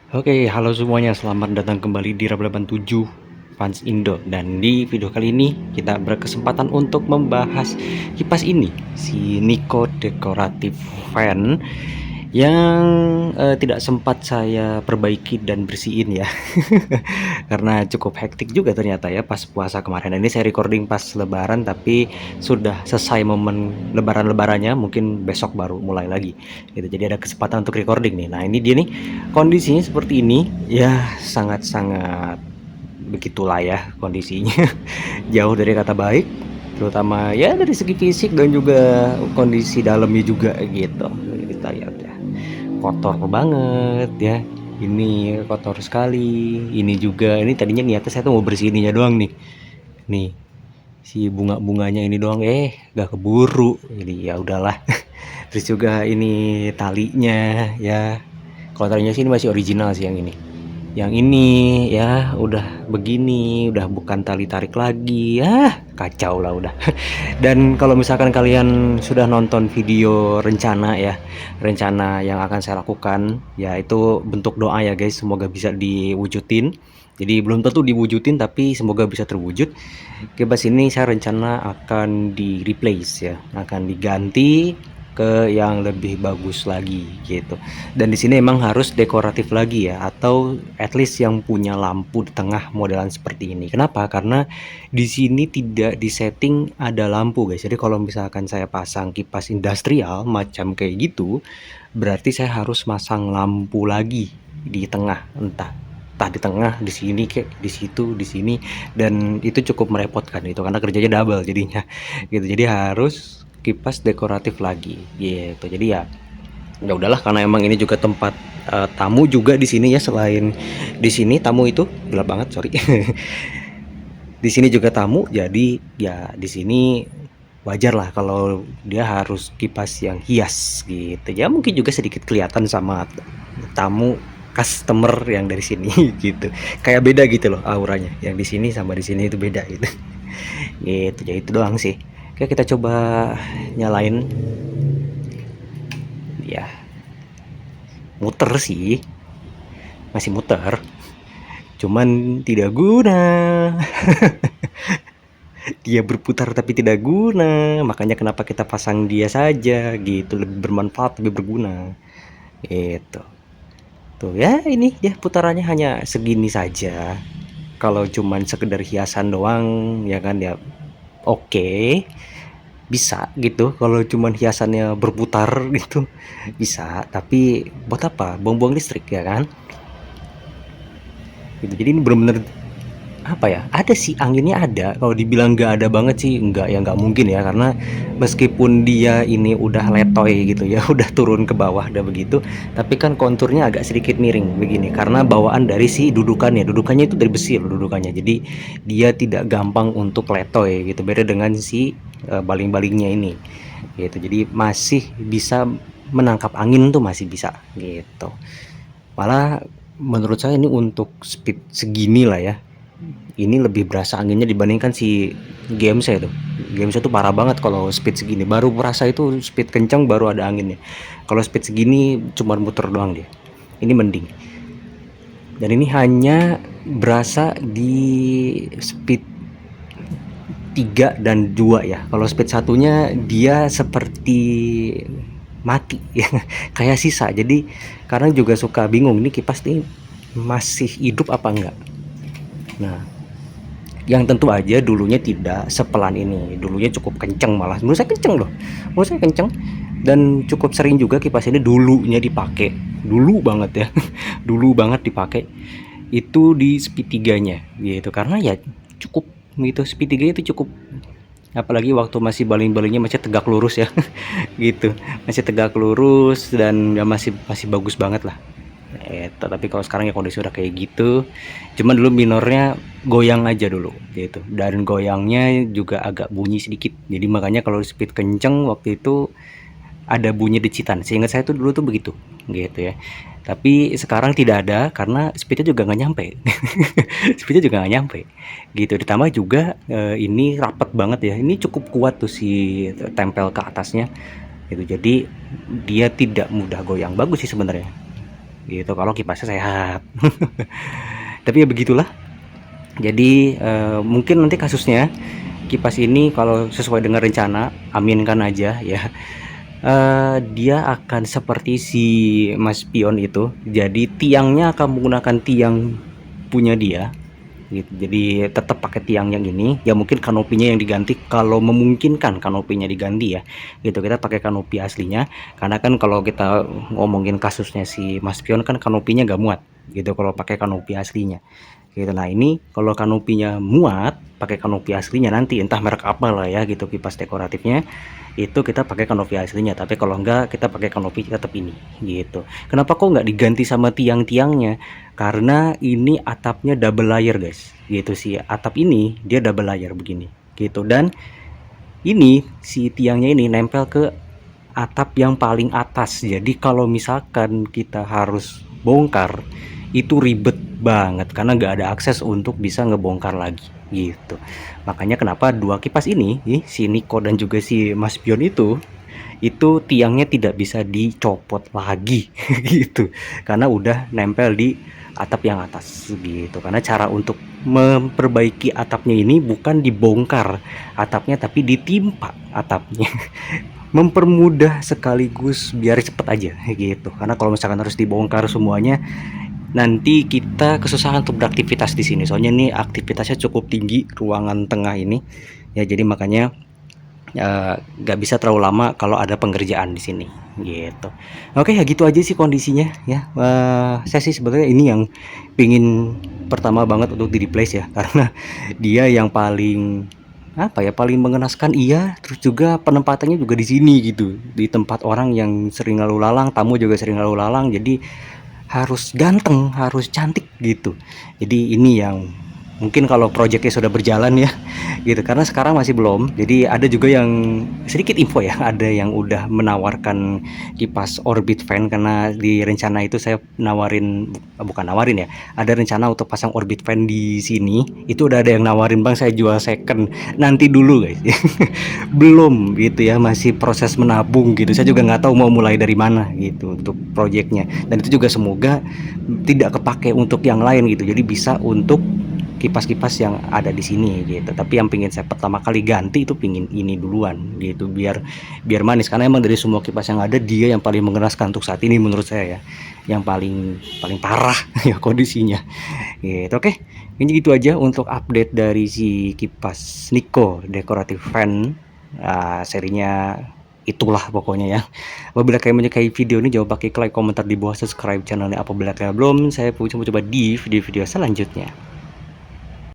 Oke, halo semuanya, selamat datang kembali di Rab 87 Fans Indo. Dan di video kali ini kita berkesempatan untuk membahas kipas ini, si Nico Decorative Fan yang tidak sempat saya perbaiki dan bersihin ya. Karena cukup hektik juga ternyata ya pas puasa kemarin. Ini saya recording pas lebaran, tapi sudah selesai momen lebaran-lebarannya, mungkin besok baru mulai lagi gitu. Jadi ada kesempatan untuk recording nih. Nah, ini dia nih, kondisinya seperti ini ya, sangat-sangat begitulah ya kondisinya. Jauh dari kata baik, terutama ya dari segi fisik dan juga kondisi dalamnya juga gitu. Kita lihat ya, kotor banget ya, ini kotor sekali. Ini juga, ini tadinya niatnya saya tuh mau bersihininya doang nih si bunga-bunganya ini doang, gak keburu. Jadi ya udahlah. Terus juga ini talinya ya, kalau talinya sih ini masih original sih. Yang ini ya udah begini, udah bukan tali tarik lagi ya, kacau lah udah. Dan kalau misalkan kalian sudah nonton video rencana ya, rencana yang akan saya lakukan, ya itu bentuk doa ya guys, semoga bisa diwujudin. Jadi belum tentu diwujudin, tapi semoga bisa terwujud. Kebas ini saya rencana akan di replace ya, akan diganti ke yang lebih bagus lagi gitu. Dan di sini emang harus dekoratif lagi ya, atau at least yang punya lampu di tengah modelan seperti ini. Kenapa? Karena di sini tidak disetting ada lampu guys. Jadi kalau misalkan saya pasang kipas industrial macam kayak gitu, berarti saya harus masang lampu lagi di tengah, entah di tengah, di sini, kayak di situ, di sini. Dan itu cukup merepotkan itu, karena kerjanya double jadinya gitu. Jadi harus kipas dekoratif lagi gitu. Jadi ya udahlah, karena emang ini juga tempat tamu juga di sini ya. Selain di sini tamu itu gelap banget, sorry. Di sini juga tamu, jadi ya di sini wajar lah kalau dia harus kipas yang hias gitu. Ya mungkin juga sedikit kelihatan sama tamu customer yang dari sini gitu. Kayak beda gitu loh auranya. Yang di sini sama di sini itu beda gitu. Gitu, jadi itu doang sih. Oke, kita coba nyalain ya. Muter sih, masih muter, cuman tidak guna. Dia berputar tapi tidak guna, makanya kenapa kita pasang dia saja gitu, lebih bermanfaat, lebih berguna gitu. Tuh ya, ini dia putarannya hanya segini saja. Kalau cuman sekedar hiasan doang ya kan, ya oke, bisa gitu. Kalau cuman hiasannya berputar gitu bisa, tapi buat apa, buang-buang listrik ya kan gitu. Jadi ini bener-bener apa ya, ada sih anginnya, ada. Kalau dibilang nggak ada banget sih enggak, ya nggak mungkin ya, karena meskipun dia ini udah letoy gitu ya, udah turun ke bawah udah begitu, tapi kan konturnya agak sedikit miring begini karena bawaan dari si dudukannya itu dari besi loh dudukannya. Jadi dia tidak gampang untuk letoy gitu, beda dengan si baling-balingnya ini gitu. Jadi masih bisa menangkap angin tuh, masih bisa gitu. Malah menurut saya ini untuk speed segini lah ya, ini lebih berasa anginnya dibandingkan si game saya tuh. Game saya tuh parah banget kalau speed segini. Baru merasa itu speed kencang baru ada anginnya. Kalau speed segini cuma muter doang dia. Ini mending. Dan ini hanya berasa di speed 3 dan 2 ya. Kalau speed satunya dia seperti mati ya. Kayak sisa. Jadi kadang juga suka bingung, ini kipas ini masih hidup apa enggak. Nah, yang tentu aja dulunya tidak sepelan ini. Dulunya cukup kenceng, malah menurut saya kenceng loh, menurut saya kenceng. Dan cukup sering juga kipas ini dulunya dipakai, dulu banget ya. Dulu banget dipakai itu di speed 3 nya gitu, karena ya cukup gitu, speed 3 itu cukup. Apalagi waktu masih baling-balingnya masih tegak lurus ya. Gitu, masih tegak lurus dan ya masih bagus banget lah. Tapi kalau sekarang ya kondisi udah kayak gitu. Cuman dulu minornya goyang aja dulu gitu. Dan goyangnya juga agak bunyi sedikit. Jadi makanya kalau speed kenceng waktu itu ada bunyi decitan. Seingat saya tuh dulu tuh begitu gitu ya. Tapi sekarang tidak ada karena speednya juga nggak nyampe. Speednya juga nggak nyampe gitu. Ditambah juga ini rapet banget ya. Ini cukup kuat tuh si tempel ke atasnya gitu. Jadi dia tidak mudah goyang. Bagus sih sebenarnya. gitu kalau kipasnya sehat. Tapi ya begitulah. Jadi mungkin nanti kasusnya kipas ini kalau sesuai dengan rencana, aminkan aja ya. Dia akan seperti si Mas Pion itu. Jadi tiangnya akan menggunakan tiang punya dia gitu. Jadi tetap pakai tiang yang ini. Ya mungkin kanopinya yang diganti kalau memungkinkan kanopinya diganti ya. Gitu kita pakai kanopi aslinya. Karena kan kalau kita ngomongin kasusnya si Mas Pion kan kanopinya nggak muat gitu kalau pakai kanopi aslinya gitu. Nah ini kalau kanopinya muat pakai kanopi aslinya nanti entah merek apa lah ya gitu kipas dekoratifnya itu kita pakai kanopi aslinya, tapi kalau enggak kita pakai kanopi tetap ini gitu. Kenapa kok nggak diganti sama tiang-tiangnya? Karena ini atapnya double layer guys gitu sih, atap ini dia double layer begini gitu. Dan ini si tiangnya ini nempel ke atap yang paling atas, jadi kalau misalkan kita harus bongkar itu ribet banget karena nggak ada akses untuk bisa ngebongkar lagi gitu. Makanya kenapa dua kipas ini si Niko dan juga si Mas Pion itu tiangnya tidak bisa dicopot lagi gitu karena udah nempel di atap yang atas gitu. Karena cara untuk memperbaiki atapnya ini bukan dibongkar atapnya tapi ditimpa atapnya. Mempermudah sekaligus biar cepet aja gitu. Karena kalau misalkan harus dibongkar semuanya nanti kita kesusahan untuk beraktivitas di sini. Soalnya ini aktivitasnya cukup tinggi ruangan tengah ini. Ya jadi makanya nggak bisa terlalu lama kalau ada pengerjaan di sini gitu. Oke ya gitu aja sih kondisinya ya. Saya sih sebenarnya ini yang pingin pertama banget untuk di replace ya karena dia yang paling apa ya paling mengenaskan iya, terus juga penempatannya juga di sini gitu, di tempat orang yang sering lalu lalang, tamu juga sering lalu lalang, jadi harus ganteng, harus cantik gitu. Jadi ini yang mungkin kalau proyeknya sudah berjalan ya gitu, karena sekarang masih belum. Jadi ada juga yang sedikit info ya, ada yang udah menawarkan kipas orbit fan karena di rencana itu saya nawarin, bukan nawarin ya, ada rencana untuk pasang orbit fan di sini. Itu udah ada yang nawarin, bang saya jual second. Nanti dulu guys. Belum gitu ya, masih proses menabung gitu. Saya juga nggak tahu mau mulai dari mana gitu untuk proyeknya. Dan itu juga semoga tidak kepake untuk yang lain gitu. Jadi bisa untuk kipas-kipas yang ada di sini gitu. Tapi yang pingin saya pertama kali ganti itu pingin ini duluan gitu, biar manis. Karena emang dari semua kipas yang ada dia yang paling mengenaskan untuk saat ini menurut saya ya, yang paling parah ya kondisinya gitu. Oke, ini gitu aja untuk update dari si kipas Niko decorative fan. Serinya itulah pokoknya ya. Apabila kalian menyukai video ini jangan lupa klik like, komentar di bawah, subscribe channelnya apabila kalian belum. Saya coba di video-video selanjutnya.